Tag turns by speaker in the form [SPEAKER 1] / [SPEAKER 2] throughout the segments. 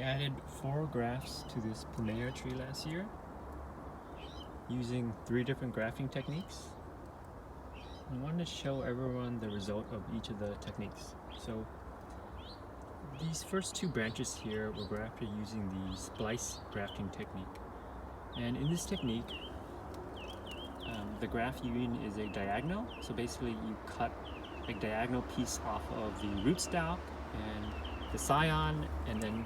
[SPEAKER 1] added 4 grafts to this plumeria tree last year using 3 different grafting techniques. I wanted to show everyone the result of each of the techniques. So these first 2 branches here were grafted using the Splice grafting technique. And in this technique, the graft union is a diagonal. So basically you cut a diagonal piece off of the rootstock and the scion and then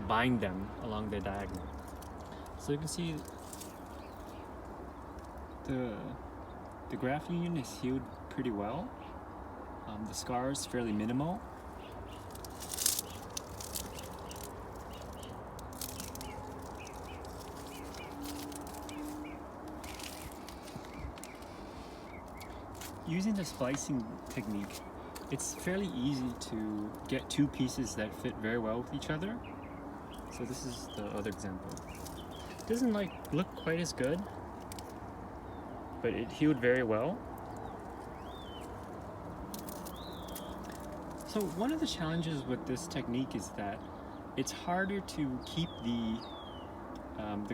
[SPEAKER 1] bind them along the diagonal. So you can see the graft union is healed pretty well. The scar is fairly minimal. Using the splicing technique, it's fairly easy to get 2 pieces that fit very well with each other. So this is the other example. It doesn't look quite as good, but it healed very well. So one of the challenges with this technique is that it's harder to keep the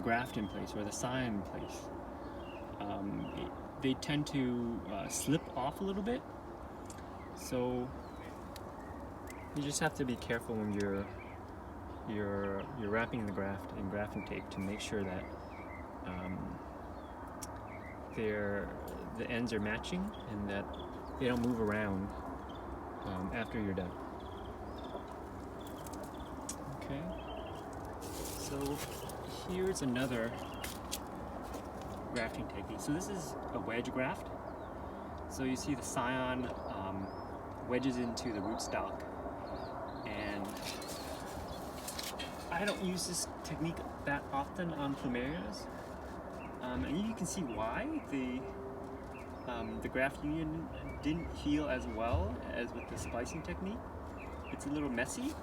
[SPEAKER 1] graft in place or the scion in place. They tend to slip off a little bit, so you just have to be careful when you're wrapping the graft in grafting tape to make sure that the ends are matching and that they don't move around after you're done. Okay, so here's another grafting technique. So this is a wedge graft. So you see the scion wedges into the rootstock, and I don't use this technique that often on plumerias, and you can see why the graft union didn't heal as well as with the splicing technique. It's a little messy.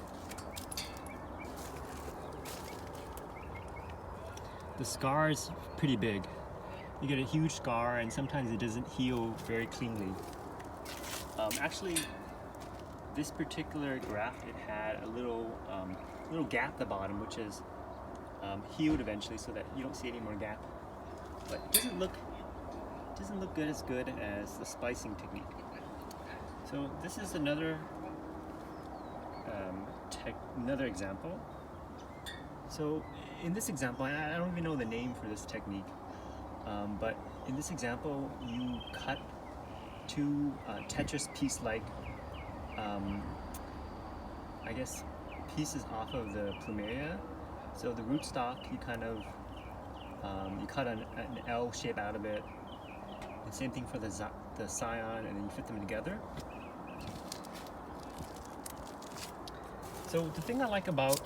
[SPEAKER 1] The scar is pretty big. You get a huge scar, and sometimes it doesn't heal very cleanly. Actually, this particular graft, it had a little gap at the bottom, which is healed eventually, so that you don't see any more gap. But it doesn't look as good as the splicing technique. So this is another example. So in this example, I don't even know the name for this technique. But in this example, you cut 2 Tetris piece-like, I guess, pieces off of the plumeria. So the rootstock, you kind of you cut an L shape out of it. And same thing for the scion, and then you fit them together. So the thing I like about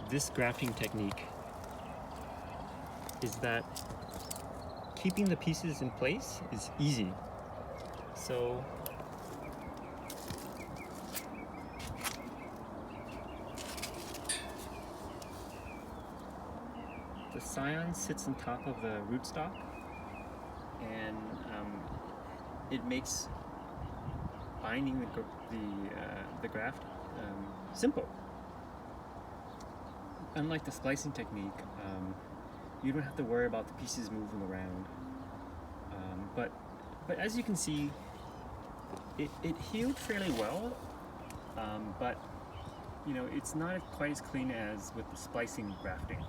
[SPEAKER 1] this grafting technique is that keeping the pieces in place is easy. So the scion sits on top of the rootstock, and it makes binding the graft simple. Unlike the splicing technique, you don't have to worry about the pieces moving around. But as you can see, it healed fairly well, but you know, it's not quite as clean as with the splicing grafting.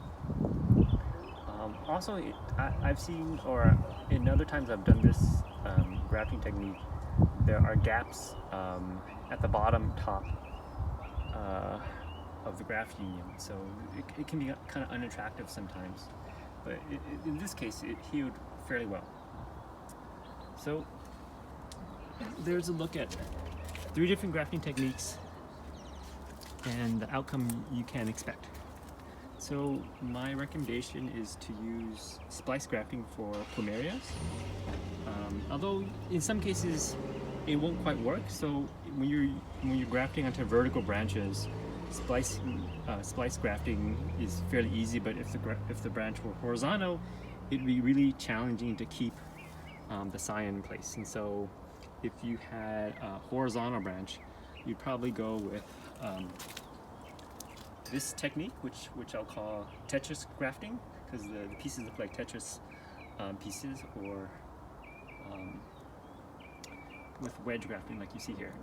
[SPEAKER 1] Also, I've seen, or in other times I've done this grafting technique, there are gaps at the bottom top of the graft union, so it can be kind of unattractive sometimes. But in this case, it healed fairly well. So there's a look at 3 different grafting techniques and the outcome you can expect. So my recommendation is to use splice grafting for plumerias. Although in some cases it won't quite work. So when you're grafting onto vertical branches, splice grafting is fairly easy. But if the branch were horizontal, it'd be really challenging to keep the scion in place. And so if you had a horizontal branch, you'd probably go with this technique, which I'll call Tetris grafting, because the pieces look like Tetris pieces, or with wedge grafting like you see here.